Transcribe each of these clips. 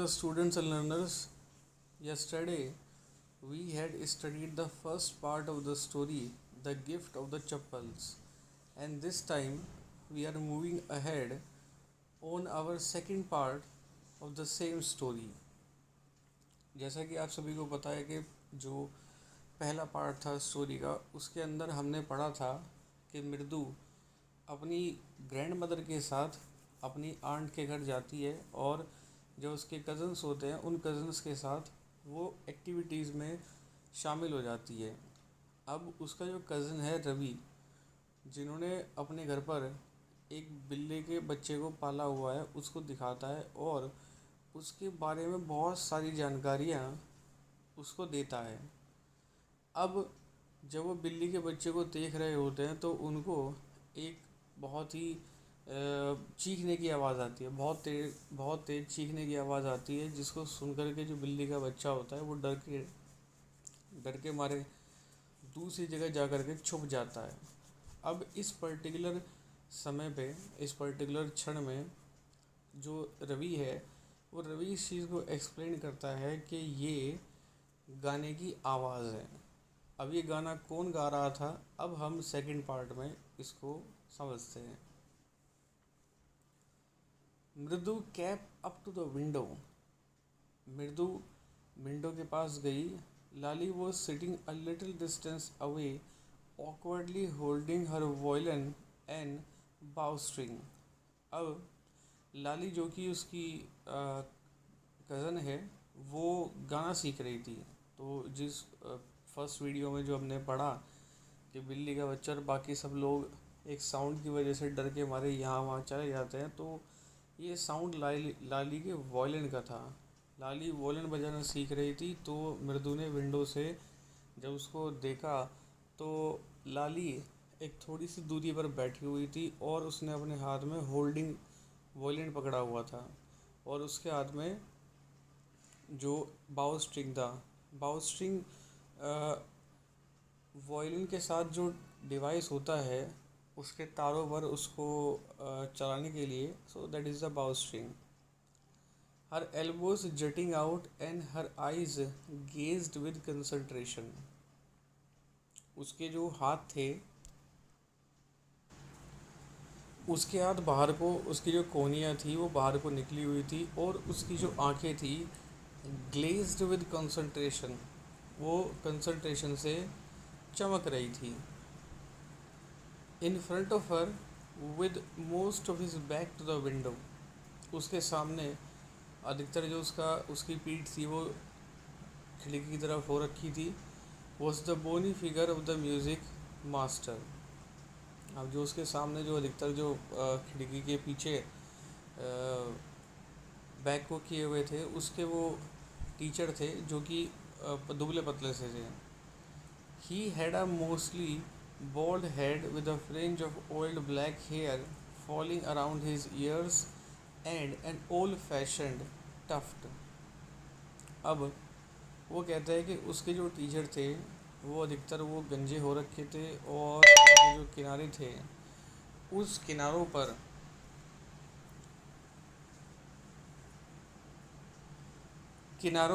students and learners, yesterday we had studied the first part of the story, The Gift of the Chappals, and this time we are moving ahead on our second part of the same story. जैसा कि आप सभी को पता है कि जो पहला पार्ट था स्टोरी का, उसके अंदर हमने पढ़ा था कि मृदु अपनी ग्रैंड मदर के साथ अपनी आंट के घर जाती है और जो उसके कज़न्स होते हैं उन कज़न्स के साथ वो एक्टिविटीज़ में शामिल हो जाती है। अब उसका जो कज़न है रवि, जिन्होंने अपने घर पर एक बिल्ली के बच्चे को पाला हुआ है, उसको दिखाता है और उसके बारे में बहुत सारी जानकारियाँ उसको देता है। अब जब वो बिल्ली के बच्चे को देख रहे होते हैं तो उनको एक बहुत ही चीखने की आवाज़ आती है, बहुत तेज़ चीखने की आवाज़ आती है, जिसको सुन कर के जो बिल्ली का बच्चा होता है वो डर के मारे दूसरी जगह जा कर के छुप जाता है। अब इस पर्टिकुलर समय पे, इस पर्टिकुलर क्षण में जो रवि है वो रवि इस चीज़ को एक्सप्लेन करता है कि ये गाने की आवाज़ है। अब ये गाना कौन गा रहा था, अब हम सेकंड पार्ट में इसको समझते हैं। Mridu came up to the window. Mridu window के पास गई। Lali was sitting a little distance away, awkwardly holding her violin and bow string. अब लाली, जो कि उसकी कज़न है, वो गाना सीख रही थी। तो जिस फर्स्ट वीडियो में जो हमने पढ़ा कि बिल्ली का बच्चा और बाकी सब लोग एक साउंड की वजह से डर के मारे यहाँ वहाँ चले जाते हैं, तो ये साउंड लाली के वॉयलिन का था। लाली वॉयलिन बजाना सीख रही थी, तो मृदु ने विंडो से जब उसको देखा तो लाली एक थोड़ी सी दूरी पर बैठी हुई थी और उसने अपने हाथ में होल्डिंग वॉयलिन पकड़ा हुआ था और उसके हाथ में जो बाउ स्ट्रिंग था। बाउ स्ट्रिंग वॉयलिन के साथ जो डिवाइस होता है उसके तारों पर उसको चलाने के लिए, so that is the bow string. Her elbows jutting out and her eyes gazed with concentration. उसके जो हाथ थे, उसके हाथ बाहर को, उसकी जो कोहनियाँ थी वो बाहर को निकली हुई थी और उसकी जो आंखें थी ग्लेज्ड विद कंसंट्रेशन, वो कंसंट्रेशन से चमक रही थी। In front of her with most of his back to the window. उसके सामने अधिकतर जो उसकी पीठ थी वो खिड़की की तरफ हो रखी थी। Was the bony figure of the music master. अब जो उसके सामने जो अधिकतर जो खिड़की के पीछे बैक को किए हुए थे, उसके वो टीचर थे जो कि दुबले पतले से थे। He had a mostly bald head with a fringe of old black hair falling around his ears and an old-fashioned tuft. अब वो कहता है कि उसके जो टीचर थे वो अधिकतर वो गंजे हो रखे थे और उसके जो किनारे थे उस किनारों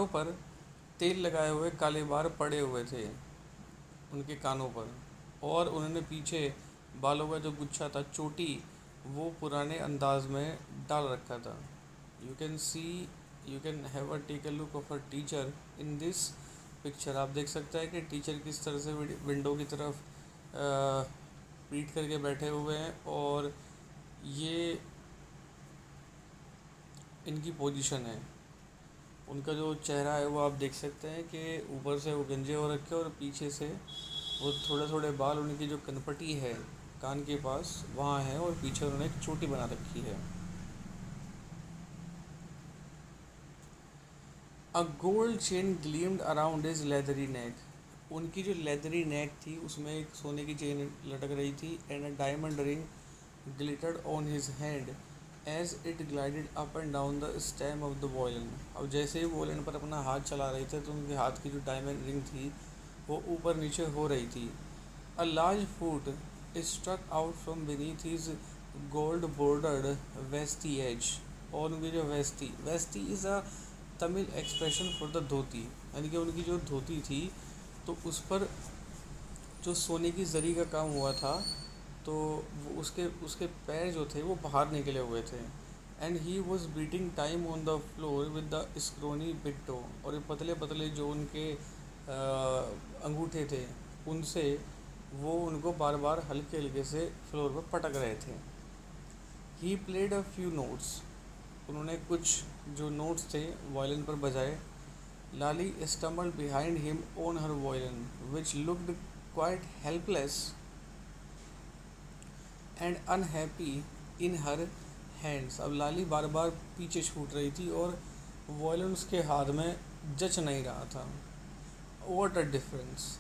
पर तेल लगाए हुए काले बार पड़े हुए थे उनके कानों पर, और उन्होंने पीछे बालों का जो गुच्छा था, चोटी, वो पुराने अंदाज में डाल रखा था। You can have a take a look of a teacher in this picture. आप देख सकते हैं कि टीचर किस तरह से विंडो की तरफ पीट करके बैठे हुए हैं और ये इनकी पोजीशन है। उनका जो चेहरा है वो आप देख सकते हैं कि ऊपर से वो गंजे हो रखे और पीछे से वो थोड़े थोड़े बाल, उनकी जो कनपटी है कान के पास वहाँ है और पीछे उन्होंने एक चोटी बना रखी है। A gold chain gleamed around his leathery neck. उनकी जो लेदरी नेक थी उसमें एक सोने की चेन लटक रही थी। And a diamond ring glittered on his hand as it glided up and down the stem of the violin. अब जैसे ही वॉयलिन पर अपना हाथ चला रहे थे तो उनके हाथ की जो डायमंड रिंग थी वो ऊपर नीचे हो रही थी। A large foot struck out from beneath his gold bordered vesty edge। और उनकी जो veshti is a Tamil expression for the dhoti, यानी कि उनकी जो धोती थी तो उस पर जो सोने की जरी का काम हुआ था, तो वो उसके उसके पैर जो थे वो बाहर निकले हुए थे। And he was beating time on the floor with the scrawny big toe, और ये पतले पतले जो उनके अंगूठे थे उनसे वो उनको बार बार हल्के हल्के से फ्लोर पर पटक रहे थे। He played a few notes, उन्होंने कुछ जो नोट्स थे वायलिन पर बजाए। Lali stumbled behind him on her violin which looked quite helpless and unhappy in her hands. अब लाली बार बार पीछे छूट रही थी और वायलिन उसके हाथ में जच नहीं रहा था। व्हाट अ डिफरेंस,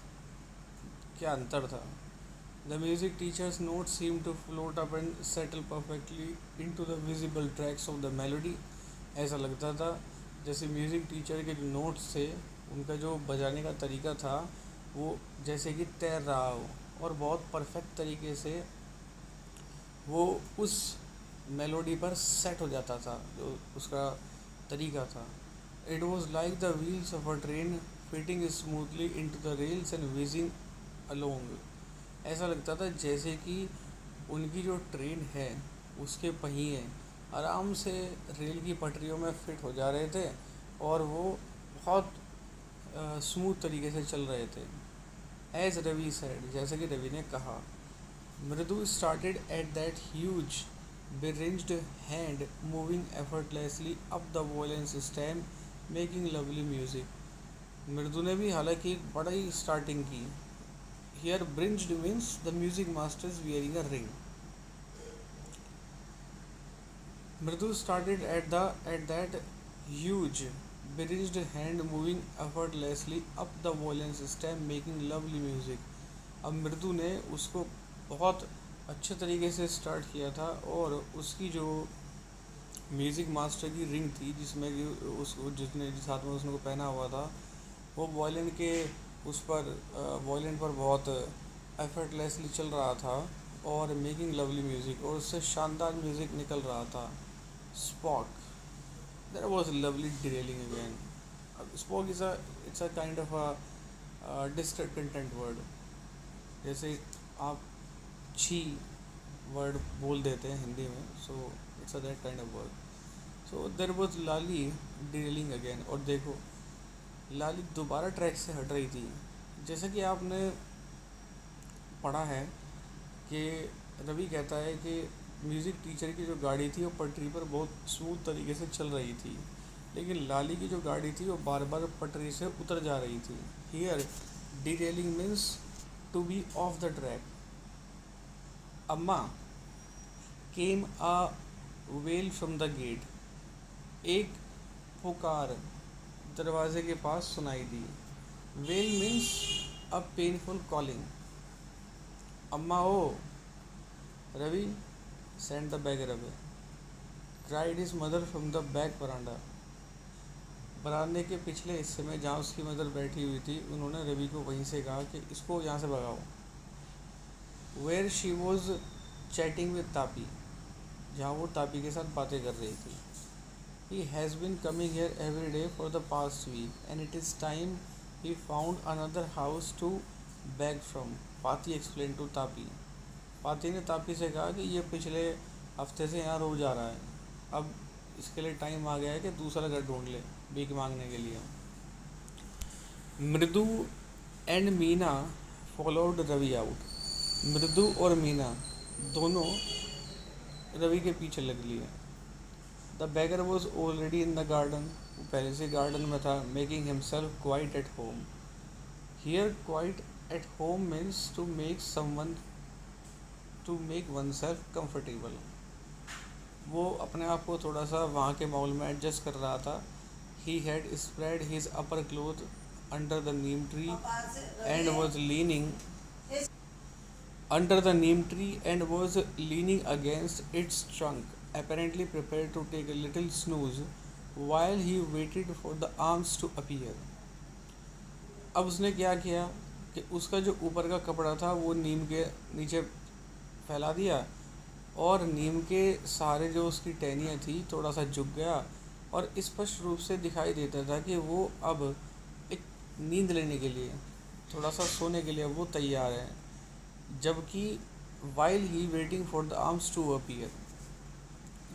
क्या अंतर था। The music teacher's notes seem to float up and settle perfectly into the visible tracks of the melody. ऐसा लगता था जैसे म्यूज़िक टीचर के जो नोट्स थे उनका जो बजाने का तरीका था वो जैसे कि तैर रहा हो, और बहुत परफेक्ट तरीके से वो उस मेलोडी पर सेट हो जाता था, जो उसका तरीका था। It was like the wheels of a train fitting smoothly into the rails and wheezing along. ऐसा लगता था जैसे कि उनकी जो ट्रेन है उसके पहिए आराम से रेल की पटरियों में फिट हो जा रहे थे और वो बहुत स्मूथ तरीके से चल रहे थे। एज रवि सेड, जैसे कि रवि ने कहा, Mridu started at that huge beringed hand moving effortlessly up the violin's stem making lovely music. Mridu ने भी हालांकि एक बड़ा ही स्टार्टिंग की। Here beringed means the music master's wearing a ring. Mridu started at that huge bridged hand moving effortlessly up the violin stem making lovely music। अब मृदु ने उसको बहुत अच्छे तरीके से स्टार्ट किया था और उसकी जो म्यूज़िक मास्टर की रिंग थी जिसमें कि उसको जिस हाथ में उसने पहना हुआ था वो वायलिन के उस पर वायलिन पर बहुत एफर्टलेसली चल रहा था और मेकिंग लवली म्यूज़िक, और उससे शानदार म्यूज़िक निकल रहा था। Spock, there was lovely derailing again. Spock is it's a kind of a distant content word। जैसे आप छी वर्ड बोल देते हैं हिंदी में, so it's a that kind of word। So there was Lali derailing again, और देखो लाली दोबारा ट्रैक से हट रही थी। जैसा कि आपने पढ़ा है कि रवि कहता है कि म्यूज़िक टीचर की जो गाड़ी थी वो पटरी पर बहुत स्मूथ तरीके से चल रही थी, लेकिन लाली की जो गाड़ी थी वो बार बार पटरी से उतर जा रही थी। Here derailing means to be off the track. Amma came a wail from the gate, एक पुकार दरवाजे के पास सुनाई दी। Wail means a painful calling. Amma ओ Ravi sent the beggar away, cried his mother from the back veranda। बरामदे के पिछले हिस्से में जहाँ उसकी मदर बैठी हुई थी उन्होंने रवि को वहीं से कहा कि इसको यहाँ से भगाओ। Where she was chatting with Tapi, जहाँ वो तापी के साथ बातें कर रही थी। He has been coming here every day for the past week and it is time he found another house to beg from, पाती explained to तापी। पाती ने तापी से कहा कि ये पिछले हफ्ते से यहाँ रोज आ रहा है, अब इसके लिए टाइम आ गया है कि दूसरा घर ढूंढ ले भीख मांगने के लिए। Mridu and Meena followed Ravi out, Mridu और मीना दोनों रवि के पीछे लग लिए। The beggar was already in the garden, वो पहले से गार्डन में था। Making himself quite at home. Here quite at home means to make someone to make oneself comfortable. वो अपने आप को थोड़ा सा वहाँ के माहौल में एडजस्ट कर रहा था। He had spread his upper cloth under the neem tree and was leaning under the neem tree and was leaning against its trunk, apparently prepared to take a little snooze while he waited for the arms to appear। अब उसने क्या किया कि उसका जो ऊपर का कपड़ा था वो नीम के नीचे फैला दिया और नीम के सहारे जो उसकी टहनियाँ थी थोड़ा सा झुक गया और स्पष्ट रूप से दिखाई देता था कि वो अब एक नींद लेने के लिए, थोड़ा सा सोने के लिए वो तैयार है। जबकि while he waiting for the alms to appear,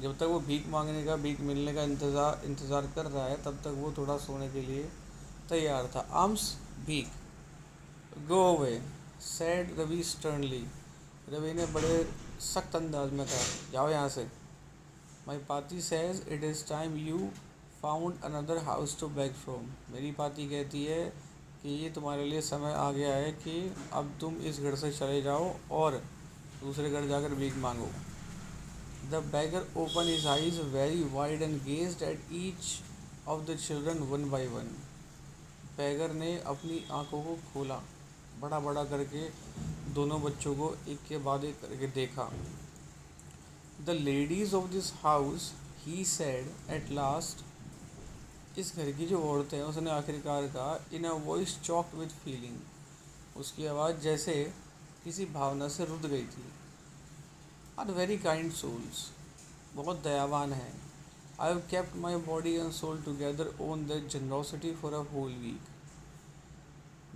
जब तक वो भीख मिलने का इंतज़ार कर रहा है, तब तक वो थोड़ा सोने के लिए तैयार था। आर्म्स, भीख। Go away, said Ravi sternly, Ravi ने बड़े सख्त अंदाज में कहा, जाओ यहाँ से। My paati says it is time you found another house to beg from, मेरी पाती कहती है कि ये तुम्हारे लिए समय आ गया है कि अब तुम इस घर से चले जाओ और दूसरे घर जाकर भीख मांगो। The beggar open his eyes very wide and gazed at each of the children one by one, beggar ने अपनी आंखों को खोला, बड़ा बड़ा करके दोनों बच्चों को एक के बाद एक करके देखा। The ladies of this house, he said at last, इस घर की जो औरतें हैं, उसने आखिरकार कहा, in a voice choked with feeling, उसकी आवाज़ जैसे किसी भावना से रुध गई थी। आर वेरी काइंड सोल्स, बहुत दयावान हैं। I have kept my body and soul together on the generosity for a whole week,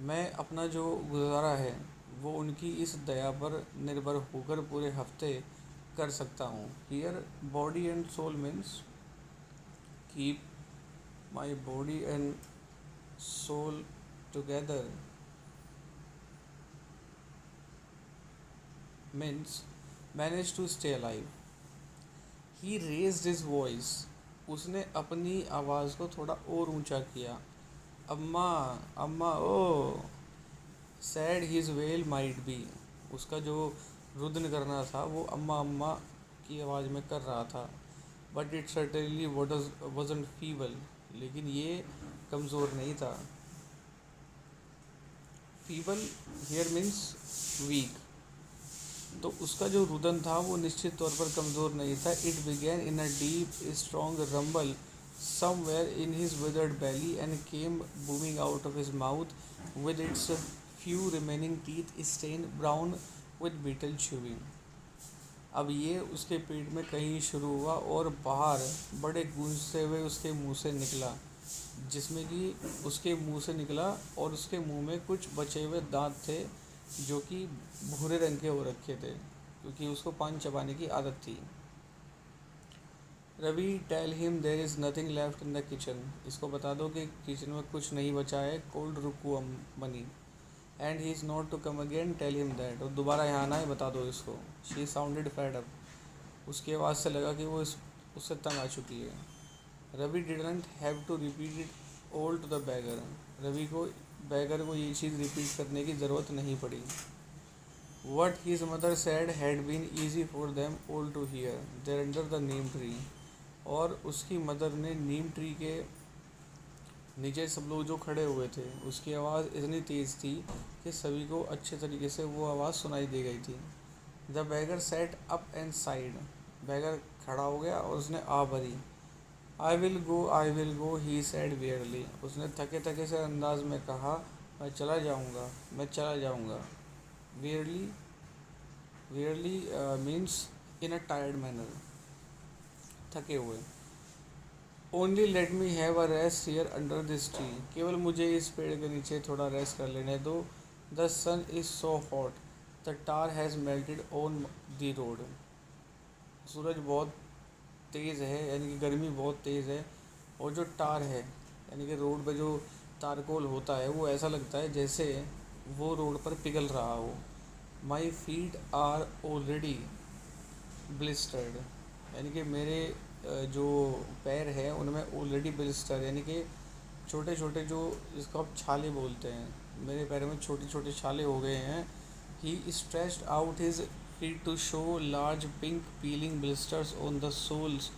मैं अपना जो गुजारा है वो उनकी इस दया पर निर्भर होकर पूरे हफ्ते कर सकता हूँ। Here body and soul means keep my body and soul together means manage to stay alive. He raised his voice, उसने अपनी आवाज़ को थोड़ा और ऊंचा किया। अम्मा, अम्मा ओ, said his wail might be, उसका जो रुदन करना था वो अम्मा अम्मा की आवाज़ में कर रहा था। But it certainly wasn't feeble, लेकिन ये कमज़ोर नहीं था। फीबल हियर मीन्स वीक, तो उसका जो रुदन था वो निश्चित तौर पर कमज़ोर नहीं था। It began in a deep strong rumble somewhere in his withered belly and came booming out of his mouth with its few remaining teeth stained brown with beetle chewing। अब ये उसके पेट में कहीं शुरू हुआ और बाहर बड़े गूंजते हुए उसके मुंह से निकला, जिसमें कि उसके मुंह से निकला और उसके मुंह में कुछ बचे हुए दांत थे जो कि भूरे रंग के हो रखे थे, क्योंकि उसको पान चबाने की आदत थी। Ravi tell him there is nothing left in the kitchen, इसको बता दो कि किचन में कुछ नहीं बचा है। Cold Rukku Mani and he is not to come again, tell him that, और दोबारा यहाँ ना है, बता दो इसको। शी साउंडेड फेड अप, उसकी आवाज़ से लगा कि वो उससे तंग आ चुकी है। Ravi didn't have to repeat it all to the beggar, Ravi को बैगर को ये चीज़ रिपीट करने की ज़रूरत नहीं पड़ी। What his mother said had been easy for them all to hear there under the neem tree, और उसकी मदर ने नीम ट्री के नीचे सब लोग जो खड़े हुए थे, उसकी आवाज़ इतनी तेज़ थी कि सभी को अच्छे तरीके से वो आवाज़ सुनाई दे गई थी। The beggar sat up and sighed, beggar खड़ा हो गया और उसने आ भरी। I will go he said wearily, उसने थके थके से अंदाज में कहा, मैं चला जाऊँगा, मैं चला जाऊँगा। Verily, verily means in a tired manner, थके हुए। Only let me have a rest here under this tree, केवल मुझे इस पेड़ के नीचे थोड़ा रेस्ट कर लेने दो। The sun is so hot the tar has melted on the road, सूरज बहुत तेज़ है, यानी कि गर्मी बहुत तेज़ है, और जो टार है यानी कि रोड पे जो तारकोल होता है वो ऐसा लगता है जैसे वो रोड पर पिघल रहा हो। My feet are already blistered, यानी कि मेरे जो पैर हैं उनमें ऑलरेडी ब्लिस्टर, यानी कि छोटे छोटे जो इसको आप छाले बोलते हैं, मेरे पैरों में छोटे छोटे छाले हो गए हैं। He stretched out his feet to show large pink peeling blisters on the soles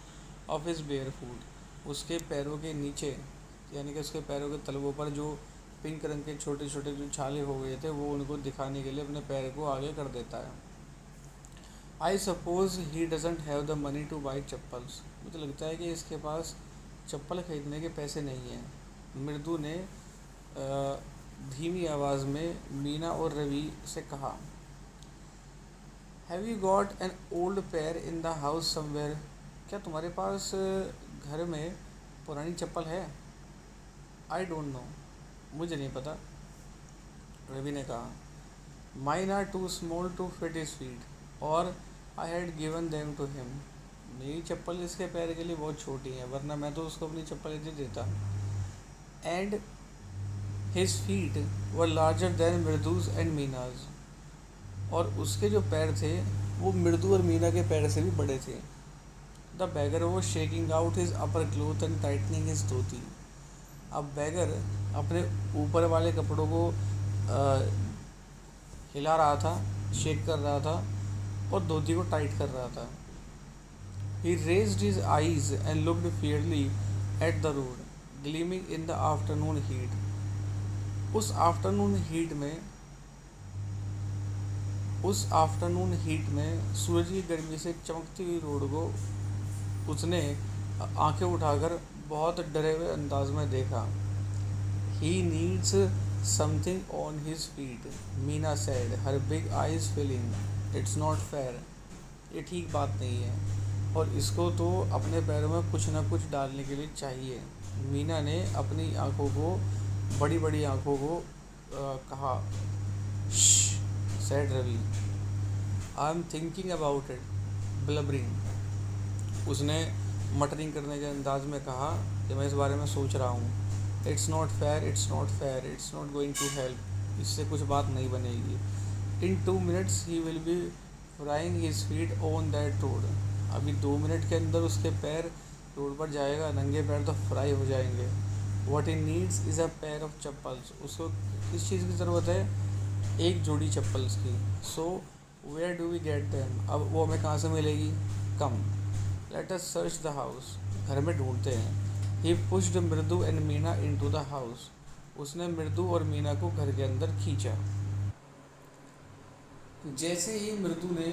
of his bare foot, उसके पैरों के नीचे यानी कि उसके पैरों के तलवों पर जो पिंक रंग के छोटे छोटे जो छाले हो गए थे वो उनको दिखाने के लिए अपने पैर को आगे कर देता है। I suppose he doesn't have the money to buy chappals, मुझे लगता है कि इसके पास चप्पल खरीदने के पैसे नहीं हैं। मृदु ने धीमी आवाज़ में मीना और रवि से कहा, have you got an old pair in the house somewhere, क्या तुम्हारे पास घर में पुरानी चप्पल है? आई डोंट नो, मुझे नहीं पता, रवि ने कहा। Mine are too small to fit his feet और I had given them to him. मेरी चप्पल इसके पैर के लिए बहुत छोटी है, वरना मैं तो उसको अपनी चप्पल दे देता। And his feet were larger than Mridu's and Meena's, और उसके जो पैर थे वो मृदु और मीना के पैर से भी बड़े थे। The beggar was shaking out his upper cloth and tightening his dhoti. अब बैगर अपने ऊपर वाले कपड़ों को हिला रहा था, शेक कर रहा था और धोती को टाइट कर रहा था। He raised his eyes and looked fiercely at the road, gleaming in the afternoon heat. उस आफ्टरनून हीट में सूरज की गर्मी से चमकती हुई रोड को उसने आंखें उठाकर बहुत डरे हुए अंदाज में देखा। He needs something on his feet, Meena said, her big eyes filling. It's not fair. ये ठीक बात नहीं है और इसको तो अपने पैरों में कुछ ना कुछ डालने के लिए चाहिए। मीना ने अपनी आंखों को, बड़ी बड़ी आंखों को कहा। Said Ravi, I am thinking about it, blubbering. उसने मटरिंग करने के अंदाज में कहा कि मैं इस बारे में सोच रहा हूँ। It's not fair, it's not fair, it's not going to help. इससे कुछ बात नहीं बनेगी। In 2 minutes he will be frying his feet on that road. अभी 2 मिनट के अंदर उसके पैर रोड पर जाएगा, नंगे पैर तो फ्राई हो जाएंगे। What he needs is a pair of chappals. उसको किस चीज़ की ज़रूरत है? एक जोड़ी चप्पल्स की। So where do we get them. अब वो हमें कहाँ से मिलेगी? Come, let us search the house. घर में ढूंढते हैं। He pushed Mridu and Meena into the house. उसने मृदु और मीना को घर के अंदर खींचा। जैसे ही मृदु ने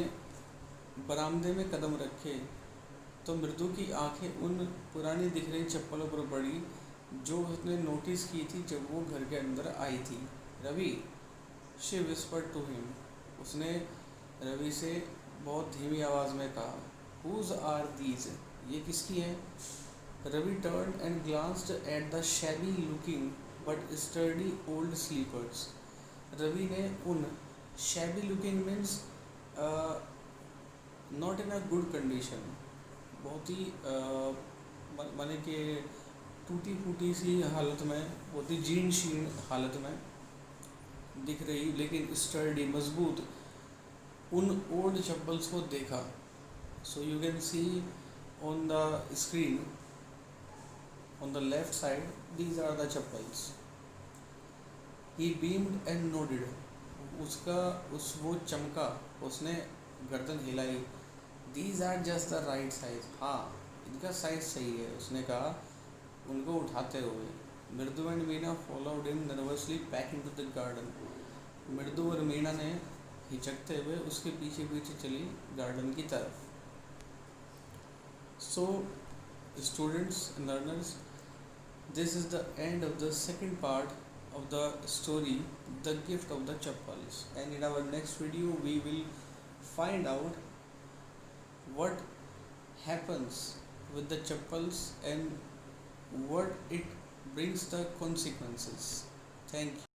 बरामदे में कदम रखे तो मृदु की आंखें उन पुरानी दिख रही चप्पलों पर पड़ी जो उसने नोटिस की थी जब वो घर के अंदर आई थी। Ravi, she whispered to him. उसने रवि से बहुत धीमी आवाज़ में कहा, हुज आर दीज। ये किसकी है? Ravi turned and glanced at the shabby looking but sturdy old sleepers. Ravi ने उन shabby looking means not in a good condition, बहुत ही माने कि टूटी फूटी सी हालत में, बहुत ही जीर्ण शीर्ण हालत में दिख रही, लेकिन स्टर्डी, मजबूत उन ओल्ड चप्पल्स को देखा। So you can see on the screen on the left side, these are the chappals. He beamed and nodded. वो चमका, उसने गर्दन हिलाई। These are just the right size. हाँ, इनका साइज सही है, उसने कहा उनको उठाते हुए। मृदु and Meena followed him nervously back into the garden. मृदु और मीना ने हिचकते हुए उसके पीछे पीछे चली गार्डन की तरफ। So students and learners, this is the end of the second part of the story, The Gift of the Chappals, and in our next video we will find out what happens with the chappals and what it brings the consequences. Thank you.